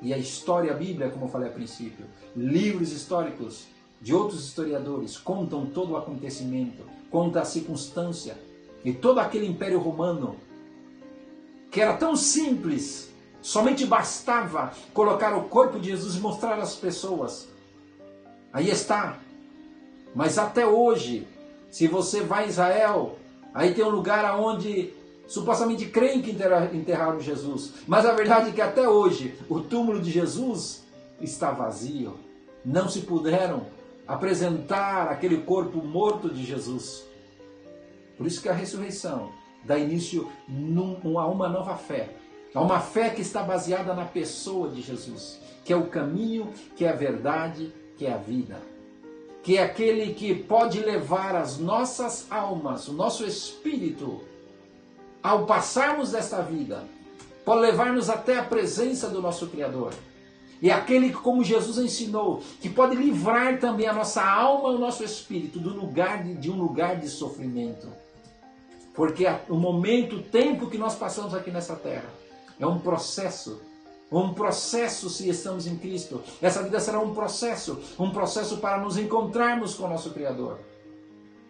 E a história, a Bíblia, como eu falei a princípio, livros históricos de outros historiadores contam todo o acontecimento, conta a circunstância e todo aquele império romano que era tão simples, somente bastava colocar o corpo de Jesus e mostrar às pessoas. Aí está. Mas até hoje, se você vai a Israel, aí tem um lugar onde supostamente creem que enterraram Jesus. Mas a verdade é que até hoje o túmulo de Jesus está vazio. Não se puderam apresentar aquele corpo morto de Jesus. Por isso que a ressurreição dá início a uma nova fé. A uma fé que está baseada na pessoa de Jesus. Que é o caminho, que é a verdade, que é a vida. Que é aquele que pode levar as nossas almas, o nosso espírito, ao passarmos desta vida, pode levar-nos até a presença do nosso Criador. E aquele que, como Jesus ensinou, que pode livrar também a nossa alma e o nosso espírito de um lugar de sofrimento. Porque o momento, o tempo que nós passamos aqui nessa terra é um processo se estamos em Cristo. Essa vida será um processo para nos encontrarmos com o nosso Criador.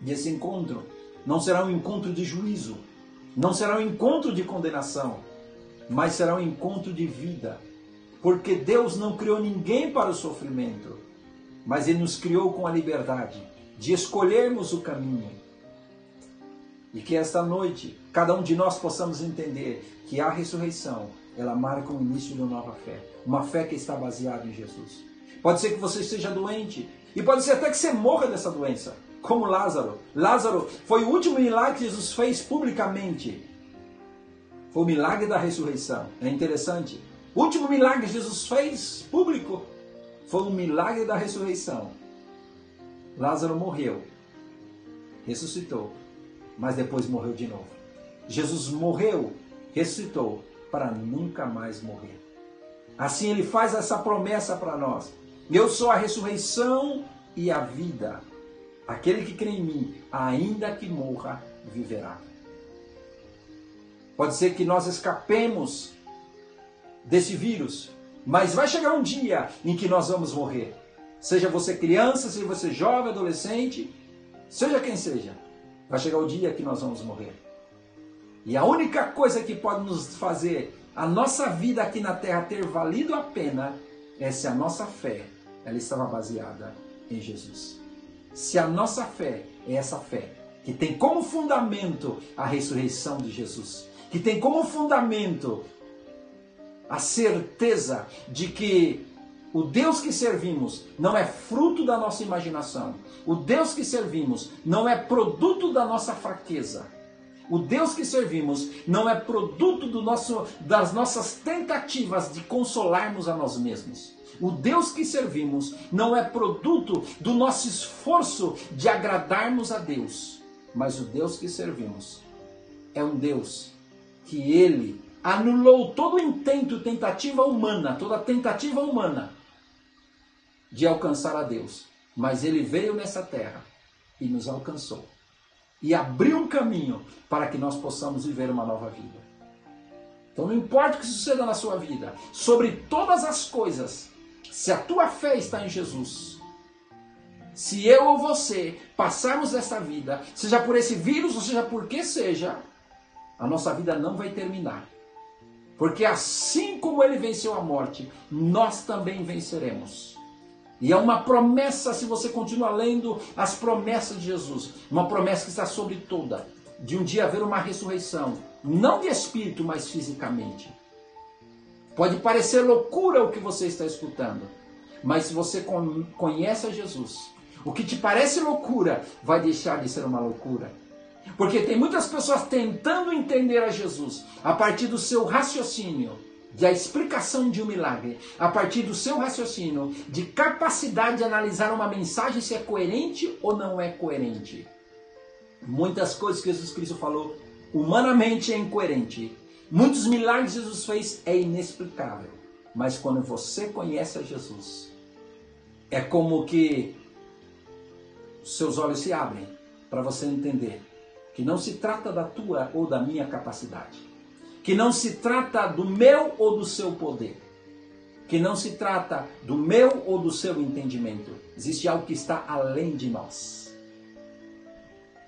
E esse encontro não será um encontro de juízo, não será um encontro de condenação, mas será um encontro de vida. Porque Deus não criou ninguém para o sofrimento, mas Ele nos criou com a liberdade de escolhermos o caminho. E que esta noite, cada um de nós possamos entender que a ressurreição, ela marca o início de uma nova fé. Uma fé que está baseada em Jesus. Pode ser que você esteja doente, e pode ser até que você morra dessa doença, como Lázaro. Lázaro foi o último milagre que Jesus fez publicamente. Foi o milagre da ressurreição. É interessante. O último milagre que Jesus fez público foi um milagre da ressurreição. Lázaro morreu, ressuscitou, mas depois morreu de novo. Jesus morreu, ressuscitou, para nunca mais morrer. Assim Ele faz essa promessa para nós. Eu sou a ressurreição e a vida. Aquele que crê em mim, ainda que morra, viverá. Pode ser que nós escapemos desse vírus, Mas vai chegar um dia em que nós vamos morrer. Seja você criança, seja você jovem, adolescente, seja quem seja. Vai chegar o dia que nós vamos morrer. E a única coisa que pode nos fazer a nossa vida aqui na terra ter valido a pena é se a nossa fé ela estava baseada em Jesus. Se a nossa fé é essa fé que tem como fundamento a ressurreição de Jesus, que tem como fundamento a certeza de que o Deus que servimos não é fruto da nossa imaginação, o Deus que servimos não é produto da nossa fraqueza, o Deus que servimos não é produto das nossas tentativas de consolarmos a nós mesmos. O Deus que servimos não é produto do nosso esforço de agradarmos a Deus. Mas o Deus que servimos é um Deus que Ele anulou todo o intento, tentativa humana, toda tentativa humana de alcançar a Deus. Mas Ele veio nessa terra e nos alcançou. E abriu um caminho para que nós possamos viver uma nova vida. Então não importa o que suceda na sua vida, sobre todas as coisas, se a tua fé está em Jesus, se eu ou você passarmos essa vida, seja por esse vírus ou seja por que seja, a nossa vida não vai terminar. Porque assim como ele venceu a morte, nós também venceremos. E é uma promessa, se você continuar lendo as promessas de Jesus, uma promessa que está sobre toda, de um dia haver uma ressurreição, não de espírito, mas fisicamente. Pode parecer loucura o que você está escutando, mas se você conhece a Jesus, o que te parece loucura vai deixar de ser uma loucura. Porque tem muitas pessoas tentando entender a Jesus a partir do seu raciocínio, da explicação de um milagre, a partir do seu raciocínio, de capacidade de analisar uma mensagem se é coerente ou não é coerente. Muitas coisas que Jesus Cristo falou humanamente é incoerente. Muitos milagres que Jesus fez é inexplicável. Mas quando você conhece a Jesus, é como que seus olhos se abrem para você entender que não se trata da tua ou da minha capacidade, que não se trata do meu ou do seu poder, que não se trata do meu ou do seu entendimento. Existe algo que está além de nós.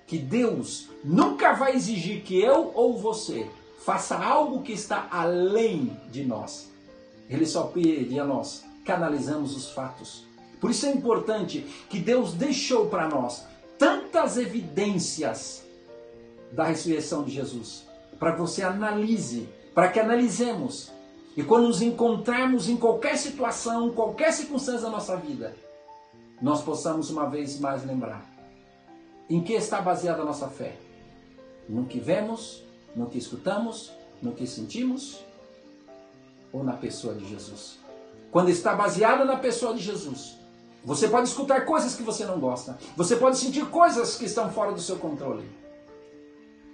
Que Deus nunca vai exigir que eu ou você faça algo que está além de nós. Ele só pede a nós canalizamos os fatos. Por isso é importante que Deus deixou para nós tantas evidências da ressurreição de Jesus, para que você analise, para que analisemos. E quando nos encontrarmos em qualquer situação, qualquer circunstância da nossa vida, nós possamos uma vez mais lembrar em que está baseada a nossa fé. No que vemos, no que escutamos, no que sentimos, ou na pessoa de Jesus. Quando está baseada na pessoa de Jesus, você pode escutar coisas que você não gosta, você pode sentir coisas que estão fora do seu controle,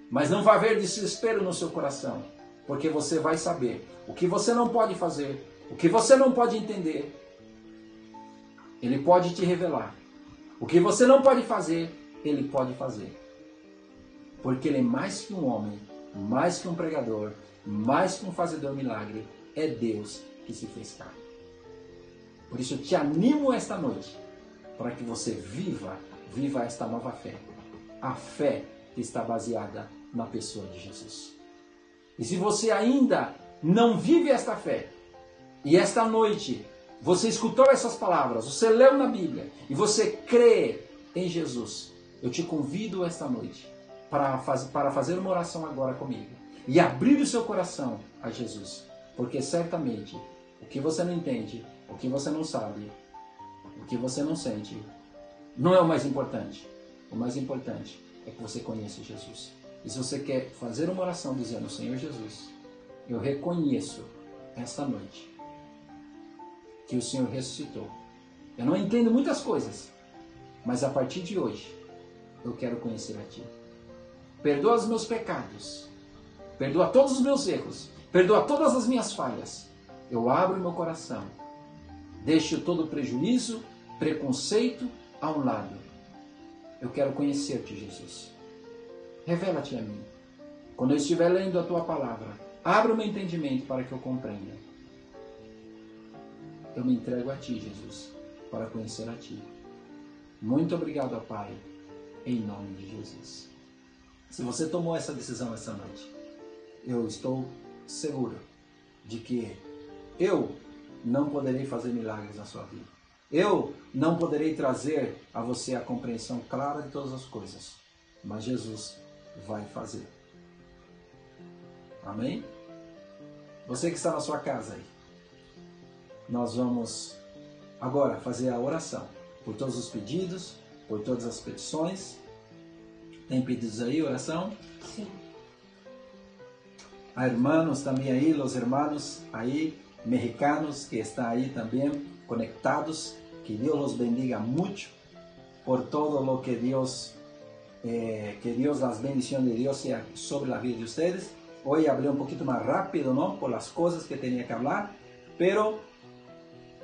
mas não vai haver desespero no seu coração, porque você vai saber o que você não pode fazer, o que você não pode entender. Ele pode te revelar. O que você não pode fazer, Ele pode fazer. Porque Ele é mais que um homem, mais que um pregador, mais que um fazedor de milagre. É Deus que se fez carne. Por isso eu te animo esta noite, para que você viva esta nova fé. A fé que está baseada na pessoa de Jesus. E se você ainda não vive esta fé, e esta noite você escutou essas palavras, você leu na Bíblia, e você crê em Jesus, eu te convido esta noite para fazer uma oração agora comigo, e abrir o seu coração a Jesus, porque certamente o que você não entende, o que você não sabe, o que você não sente, não é o mais importante. O mais importante é que você conheça Jesus. E se você quer fazer uma oração dizendo: Senhor Jesus, eu reconheço esta noite que o Senhor ressuscitou. Eu não entendo muitas coisas, mas a partir de hoje eu quero conhecer a Ti. Perdoa os meus pecados, perdoa todos os meus erros, perdoa todas as minhas falhas. Eu abro meu coração, deixo todo o prejuízo, preconceito a um lado. Eu quero conhecer-te, Jesus. Revela-te a mim. Quando eu estiver lendo a Tua palavra, abra o meu entendimento para que eu compreenda. eu me entrego a Ti, Jesus, para conhecer a Ti. Muito obrigado, ó Pai, em nome de Jesus. Se você tomou essa decisão essa noite, eu estou seguro de que eu não poderei fazer milagres na sua vida. Eu não poderei trazer a você a compreensão clara de todas as coisas, mas Jesus vai fazer. Amém? Você que está na sua casa aí, nós vamos agora fazer a oração por todos os pedidos, por todas as petições. Tem pedidos aí, oração? Sim. Há hermanos também aí, os hermanos aí, mexicanos que estão aí também conectados. Que Dios los bendiga mucho por todo lo que Dios, las bendiciones de Dios sean sobre la vida de ustedes. Hoy hablé un poquito más rápido, ¿no? Por las cosas que tenía que hablar, pero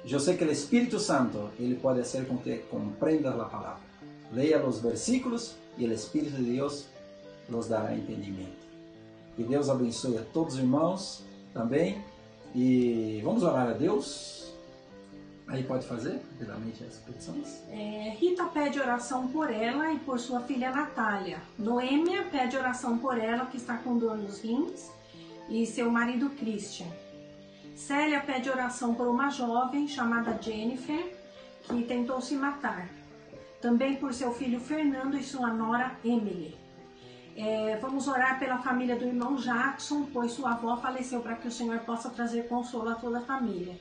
yo sé que el Espíritu Santo, Él puede hacer con que comprendas la palabra. Lea los versículos y el Espíritu de Dios los dará entendimiento. Que Deus abençoe a todos os irmãos também. E vamos orar a Deus. Aí pode fazer, rapidamente, as petições. Rita pede oração por ela e por sua filha Natália. Noêmia pede oração por ela, que está com dor nos rins, e seu marido Christian. Célia pede oração por uma jovem chamada Jennifer, que tentou se matar. Também por seu filho Fernando e sua nora Emily. Vamos orar pela família do irmão Jackson, pois sua avó faleceu, para que o Senhor possa trazer consolo a toda a família.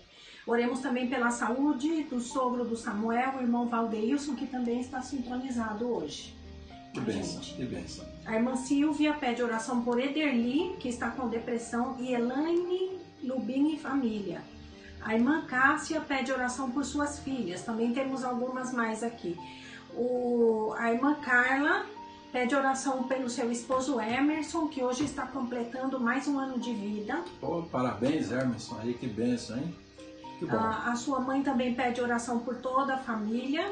Oremos também pela saúde do sogro do Samuel, o irmão Valdeilson, que também está sintonizado hoje. Que bênção, que bênção. A irmã Silvia pede oração por Ederli, que está com depressão, e Elaine, Lubini e família. A irmã Cássia pede oração por suas filhas. Também temos algumas mais aqui. A irmã Carla pede oração pelo seu esposo Emerson, que hoje está completando mais um ano de vida. Oh, parabéns, Emerson, aí que bênção, hein? Que bom. A sua mãe também pede oração por toda a família.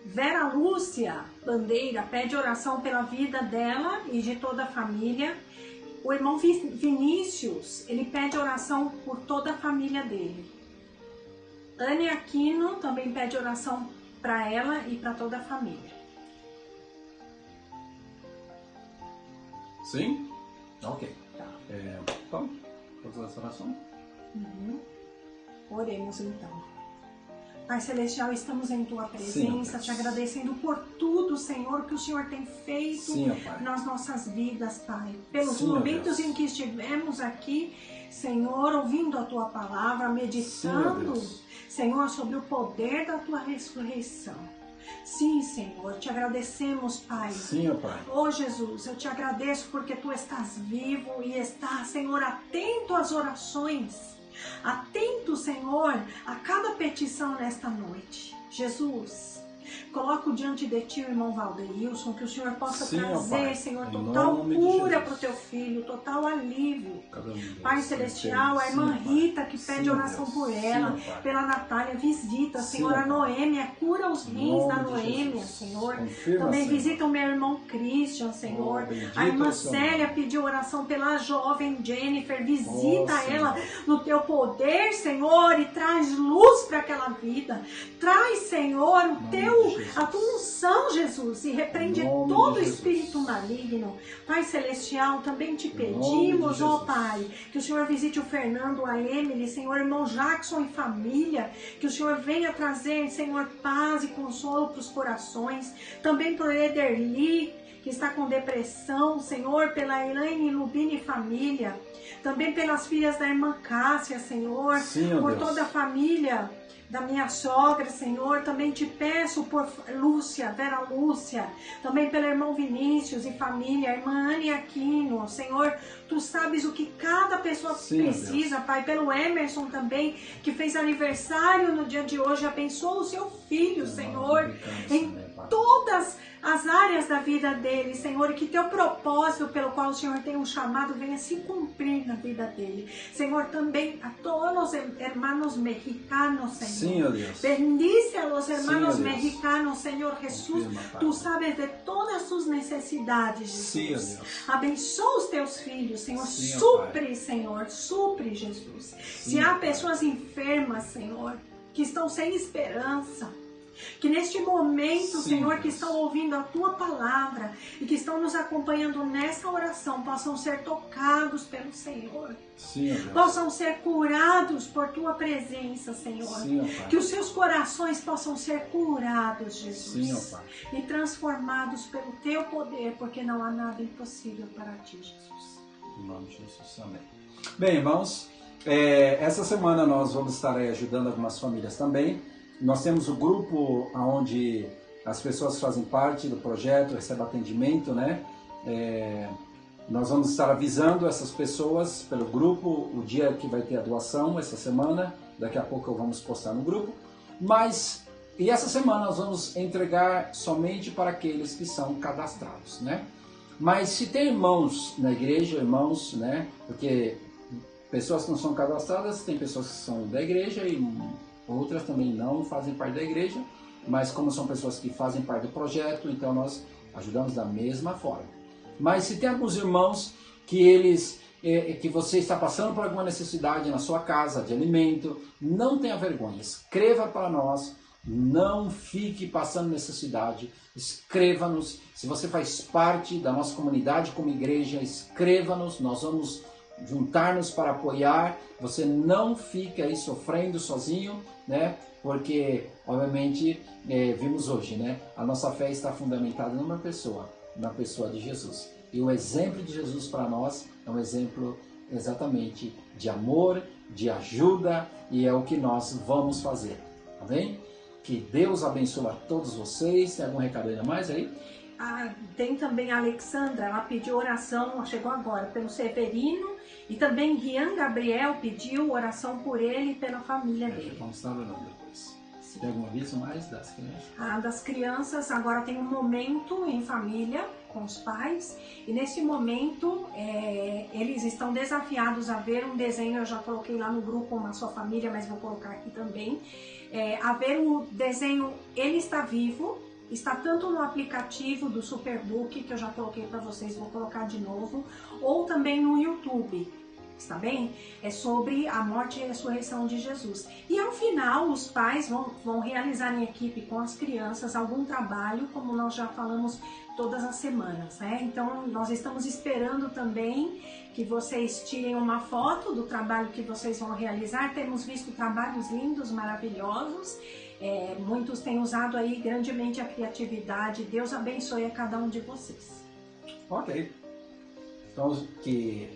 Vera Lúcia Bandeira pede oração pela vida dela e de toda a família. O irmão Vinícius, ele pede oração por toda a família dele. Anne Aquino também pede oração para ela e para toda a família. Sim? Ok. Tá. Então, todas as orações? Oremos então. Pai Celestial, estamos em Tua presença, Sim, te agradecendo por tudo, Senhor, que o Senhor tem feito Sim, Pai. nas nossas vidas, Pai. Pelos Sim, momentos Deus. em que estivemos aqui, Senhor, ouvindo a Tua palavra, meditando, Sim, Senhor, sobre o poder da Tua ressurreição. Sim, Senhor, te agradecemos, Pai. Sim, Pai. Oh, Jesus, eu te agradeço porque Tu estás vivo e estás, Senhor, atento às orações. Atento, Senhor, a cada petição nesta noite. Jesus, coloco diante de Ti o irmão Valdeilson, que o Senhor possa Sim, trazer, Pai. Senhor, Em total nome de cura Jesus. para o Teu filho, total alívio. Deus, Pai Celestial, a irmã Sim, Pai. Rita, que pede Sim, oração Deus. por ela, Sim, Pai. pela Natália, visita, Sim, Senhor, a Pai. Noêmia, cura os Em rins da nome de Noêmia, Jesus. Senhor. Confirma, Também Senhor. visita o meu irmão Christian, Senhor. Oh, bendito A irmã é o seu Célia nome. pediu oração pela jovem Jennifer, visita Oh, ela Senhor. no Teu poder, Senhor, e traz luz para aquela vida. Traz, Senhor, a Tua unção, Jesus, e repreende Em nome todo de Jesus. espírito maligno. Pai Celestial, também te Em nome de pedimos, ó Jesus. Pai, que o Senhor visite o Fernando, a Emily, Senhor, irmão Jackson e família, que o Senhor venha trazer, Senhor, paz e consolo para os corações, também por Ederli, que está com depressão, Senhor, pela Elaine Lubini e família, também pelas filhas da irmã Cássia, Senhor, Sim, ó por Deus. toda a família da minha sogra, Senhor, também te peço por Lúcia, Vera Lúcia, também pelo irmão Vinícius e família, a irmã Anne Aquino, Senhor, Tu sabes o que cada pessoa Sim, precisa, Pai, pelo Emerson também, que fez aniversário no dia de hoje, abençoa o seu filho, Senhor, Nós em também, Pai. todas as áreas da vida dele, Senhor, e que teu propósito pelo qual o Senhor tem um chamado venha se cumprir na vida dele. Senhor, também a todos os hermanos mexicanos, Senhor. Sim, ó Deus. Bendice a los hermanos Sim, ó Deus. mexicanos, Senhor Jesus. Confirma, Tu sabes de todas as suas necessidades, Sim, ó Jesus. Deus. Abençoa os teus filhos, Senhor. Sim, ó Supre, Pai. Senhor. Supre, Jesus. Se Sim, há ó Pai. pessoas enfermas, Senhor, que estão sem esperança, que neste momento, Sim, Senhor, Deus. que estão ouvindo a Tua palavra e que estão nos acompanhando nessa oração, possam ser tocados pelo Senhor. Sim, ó Deus. Possam ser curados por Tua presença, Senhor. Sim, ó Pai. Que os seus corações possam ser curados, Jesus. Sim, ó Pai. E transformados pelo Teu poder, porque não há nada impossível para Ti, Jesus. Em nome de Jesus, amém. Bem, irmãos, essa semana nós vamos estar aí ajudando algumas famílias também. Nós temos o grupo onde as pessoas fazem parte do projeto, recebem atendimento, né? Nós vamos estar avisando essas pessoas pelo grupo o dia que vai ter a doação essa semana. Daqui a pouco vamos postar no grupo. E essa semana nós vamos entregar somente para aqueles que são cadastrados, né? Mas se tem irmãos na igreja, irmãos, né? Porque pessoas que não são cadastradas, tem pessoas que são da igreja e outras também não fazem parte da igreja, mas como são pessoas que fazem parte do projeto, então nós ajudamos da mesma forma. Mas se tem alguns irmãos que você está passando por alguma necessidade na sua casa de alimento, não tenha vergonha, escreva para nós, não fique passando necessidade, escreva-nos. Se você faz parte da nossa comunidade como igreja, escreva-nos, nós vamos juntar-nos para apoiar. Você não fica aí sofrendo sozinho, né? Porque, obviamente, vimos hoje, né? A nossa fé está fundamentada numa pessoa, na pessoa de Jesus. E o exemplo de Jesus para nós é um exemplo exatamente de amor, de ajuda, e é o que nós vamos fazer, tá bem? Que Deus abençoe a todos vocês. Tem algum recado ainda mais aí? Tem também a Alexandra, ela pediu oração, chegou agora, pelo Severino, e também Rian Gabriel pediu oração por ele e pela família dele. Vamos estar orando depois. Tem algum aviso mais das crianças? Das crianças, agora tem um momento em família com os pais, e nesse momento eles estão desafiados a ver um desenho. Eu já coloquei lá no grupo uma sua família, mas vou colocar aqui também, a ver o desenho Ele Está Vivo. Está tanto no aplicativo do Superbook, que eu já coloquei para vocês, vou colocar de novo, ou também no YouTube, está bem? É sobre a morte e a ressurreição de Jesus. E ao final, os pais vão realizar em equipe com as crianças algum trabalho, como nós já falamos todas as semanas, né? Então, nós estamos esperando também que vocês tirem uma foto do trabalho que vocês vão realizar. Temos visto trabalhos lindos, maravilhosos. Muitos têm usado aí grandemente a criatividade. Deus abençoe a cada um de vocês. Ok. Então, que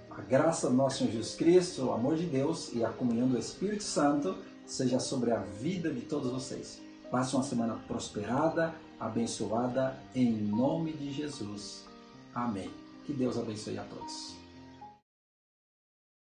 a graça do nosso Senhor Jesus Cristo, o amor de Deus e a comunhão do Espírito Santo seja sobre a vida de todos vocês. Passe uma semana prosperada, abençoada, em nome de Jesus. Amém. Que Deus abençoe a todos.